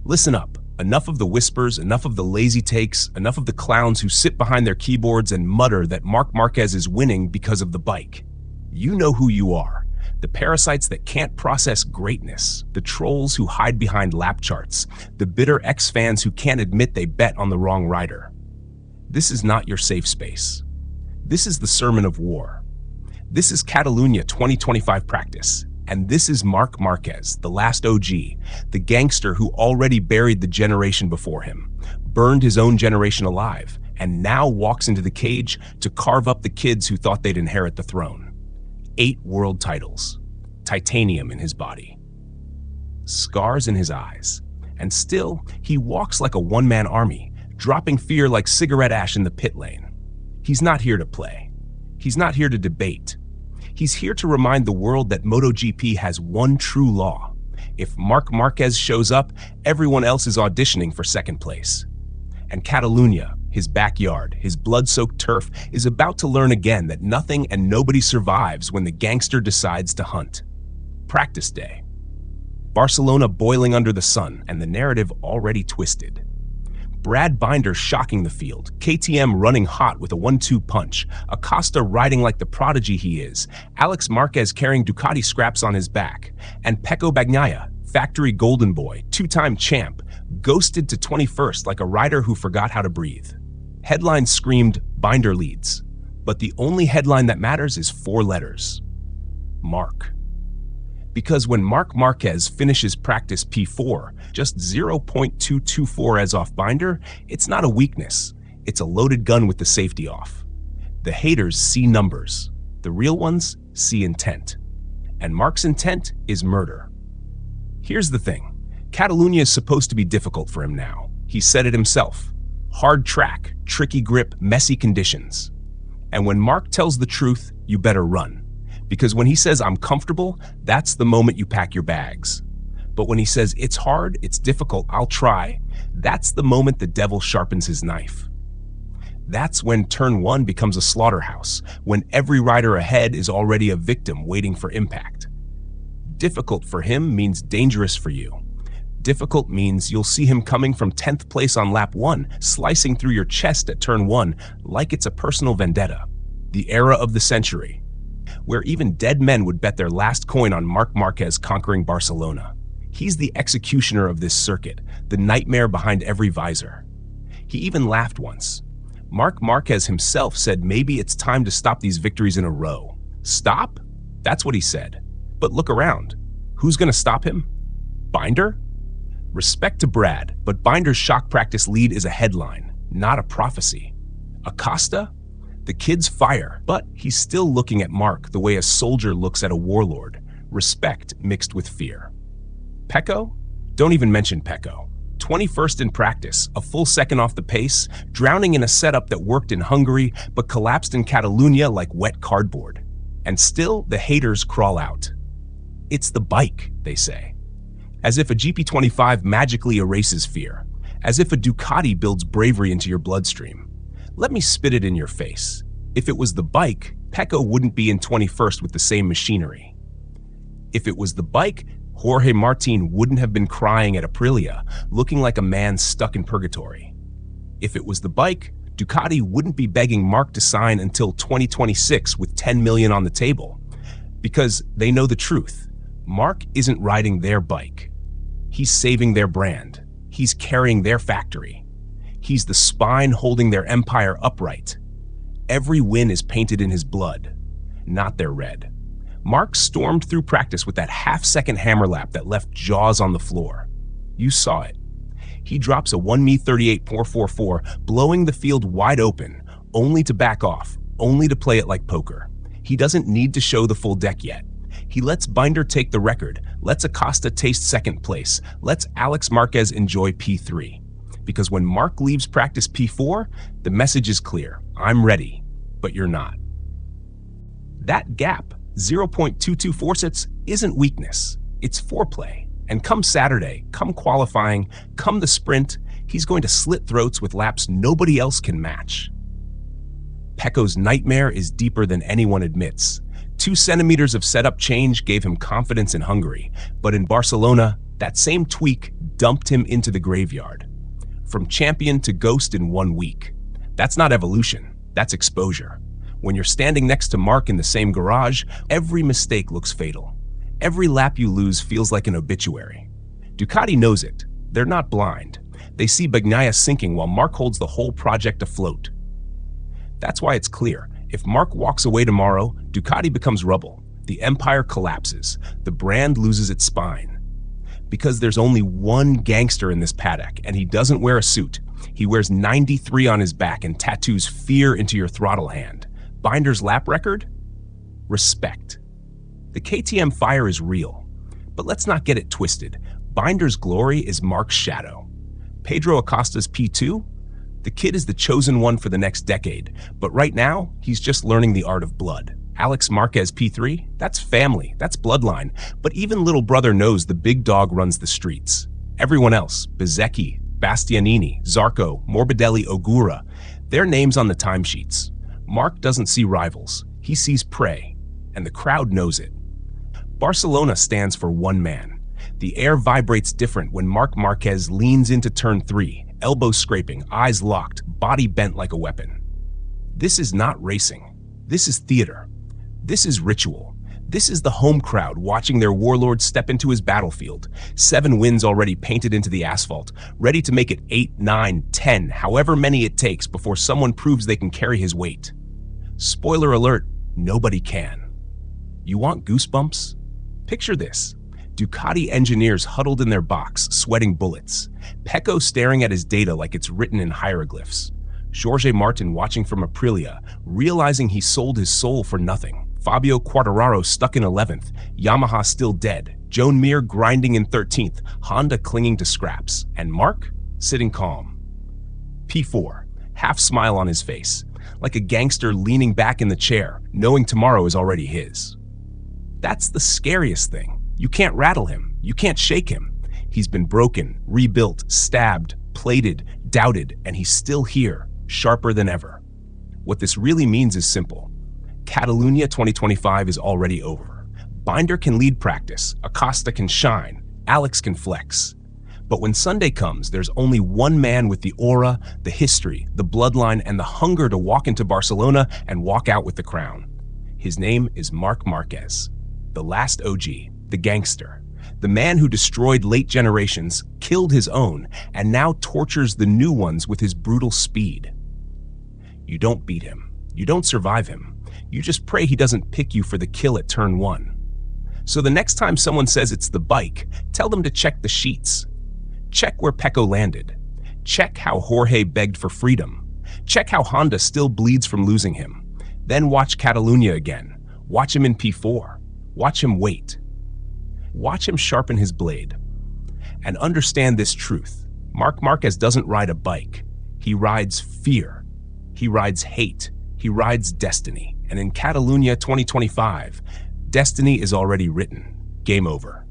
Listen up. Enough of the whispers, enough of the lazy takes, enough of the clowns who sit behind their keyboards and mutter that Marc Marquez is winning because of the bike. You know who you are. The parasites that can't process greatness, the trolls who hide behind lap charts, the bitter ex-fans who can't admit they bet on the wrong rider. This is not your safe space. This is the sermon of war. This is Catalunya 2025 practice. And this is Marc Marquez, the last OG, the gangster who already buried the generation before him, burned his own generation alive, and now walks into the cage to carve up the kids who thought they'd inherit the throne. 8 world titles, titanium in his body, scars in his eyes, and still he walks like a one-man army, dropping fear like cigarette ash in the pit lane. He's not here to play. He's not here to debate. He's here to remind the world that MotoGP has one true law. If Marc Marquez shows up, everyone else is auditioning for second place. And Catalunya, his backyard, his blood-soaked turf, is about to learn again that nothing and nobody survives when the gangster decides to hunt. Practice day. Barcelona boiling under the sun, and the narrative already twisted. Brad Binder shocking the field, KTM running hot with a 1-2 punch, Acosta riding like the prodigy he is, Alex Marquez carrying Ducati scraps on his back, and Pecco factory golden boy, 2-time champ, ghosted to 21st like a rider who forgot how to breathe. Headlines screamed, Binder leads. But the only headline that matters is 4 letters. Marc. Because when Marc Marquez finishes practice P4, just 0.224 as off Binder, it's not a weakness. It's a loaded gun with the safety off. The haters see numbers. The real ones see intent. And Marc's intent is murder. Here's the thing. Catalunya is supposed to be difficult for him now. He said it himself. Hard track, tricky grip, messy conditions. And when Marc tells the truth, you better run. Because when he says, I'm comfortable, that's the moment you pack your bags. But when he says, it's hard, it's difficult, I'll try, that's the moment the devil sharpens his knife. That's when turn 1 becomes a slaughterhouse, when every rider ahead is already a victim waiting for impact. Difficult for him means dangerous for you. Difficult means you'll see him coming from 10th place on lap 1, slicing through your chest at turn 1 like it's a personal vendetta. The era of the century, where even dead men would bet their last coin on Marc Marquez conquering Barcelona. He's the executioner of this circuit, the nightmare behind every visor. He even laughed once. Marc Marquez himself said maybe it's time to stop these victories in a row. Stop? That's what he said. But look around. Who's going to stop him? Binder? Respect to Brad, but Binder's shock practice lead is a headline, not a prophecy. Acosta? The kid's fire, but he's still looking at Marc the way a soldier looks at a warlord, respect mixed with fear. Pecco? Don't even mention Pecco. 21st in practice, a full second off the pace, drowning in a setup that worked in Hungary but collapsed in Catalunya like wet cardboard. And still, the haters crawl out. It's the bike, they say. As if a GP25 magically erases fear. As if a Ducati builds bravery into your bloodstream. Let me spit it in your face. If it was the bike, Pecco wouldn't be in 21st with the same machinery. If it was the bike, Jorge Martin wouldn't have been crying at Aprilia, looking like a man stuck in purgatory. If it was the bike, Ducati wouldn't be begging Marc to sign until 2026 with 10 million on the table. Because they know the truth. Marc isn't riding their bike. He's saving their brand. He's carrying their factory. He's the spine holding their empire upright. Every win is painted in his blood, not their red. Marc stormed through practice with that half-second hammer lap that left jaws on the floor. You saw it. He drops a 1:38.444, blowing the field wide open, only to back off, only to play it like poker. He doesn't need to show the full deck yet. He lets Binder take the record, lets Acosta taste second place, lets Alex Marquez enjoy P3. Because when Marc leaves practice P4, the message is clear. I'm ready, but you're not. That gap, 0.22 sets, isn't weakness. It's foreplay. And come Saturday, come qualifying, come the sprint, he's going to slit throats with laps nobody else can match. Pecco's nightmare is deeper than anyone admits. 2 centimeters of setup change gave him confidence in Hungary, but in Barcelona, That same tweak dumped him into the graveyard. From champion to ghost in 1 week. That's not evolution, that's exposure. When you're standing next to Marc in the same garage, every mistake looks fatal. Every lap you lose feels like an obituary. Ducati knows it. They're not blind. They see Bagnaia sinking while Marc holds the whole project afloat. That's why it's clear. If Marc walks away tomorrow, Ducati becomes rubble. The empire collapses. The brand loses its spine. Because there's only one gangster in this paddock, and he doesn't wear a suit. He wears 93 on his back and tattoos fear into your throttle hand. Binder's lap record? Respect. The KTM fire is real. But let's not get it twisted. Binder's glory is Marc's shadow. Pedro Acosta's P2? The kid is the chosen one for the next decade, but right now, he's just learning the art of blood. Alex Marquez P3? That's family, that's bloodline, but even little brother knows the big dog runs the streets. Everyone else, Bezzecchi, Bastianini, Zarco, Morbidelli, Ogura, their names on the timesheets. Marc doesn't see rivals, he sees prey, and the crowd knows it. Barcelona stands for one man. The air vibrates different when Marc Marquez leans into turn 3, elbows scraping, eyes locked, body bent like a weapon. This is not racing. This is theater. This is ritual. This is the home crowd watching their warlord step into his battlefield. 7 wins already painted into the asphalt, ready to make it 8, 9, 10, however many it takes before someone proves they can carry his weight. Spoiler alert, nobody can. You want goosebumps? Picture this. Ducati engineers huddled in their box, sweating bullets. Pecco staring at his data like it's written in hieroglyphs. Jorge Martin watching from Aprilia, realizing he sold his soul for nothing. Fabio Quartararo stuck in 11th, Yamaha still dead, Joan Mir grinding in 13th, Honda clinging to scraps, and Marc sitting calm. P4, half smile on his face, like a gangster leaning back in the chair, knowing tomorrow is already his. That's the scariest thing. You can't rattle him. You can't shake him. He's been broken, rebuilt, stabbed, plated, doubted, and he's still here, sharper than ever. What this really means is simple. Catalunya 2025 is already over. Binder can lead practice, Acosta can shine, Alex can flex. But when Sunday comes, there's only one man with the aura, the history, the bloodline, and the hunger to walk into Barcelona and walk out with the crown. His name is Marc Marquez, the last OG. The gangster, the man who destroyed late generations, killed his own, and now tortures the new ones with his brutal speed. You don't beat him. You don't survive him. You just pray he doesn't pick you for the kill at turn 1. So the next time someone says it's the bike, tell them to check the sheets. Check where Pecco landed. Check how Jorge begged for freedom. Check how Honda still bleeds from losing him. Then watch Catalunya again. Watch him in P4. Watch him wait. Watch him sharpen his blade. And understand this truth. Marc Marquez doesn't ride a bike. He rides fear. He rides hate. He rides destiny. And in Catalunya 2025, destiny is already written. Game over.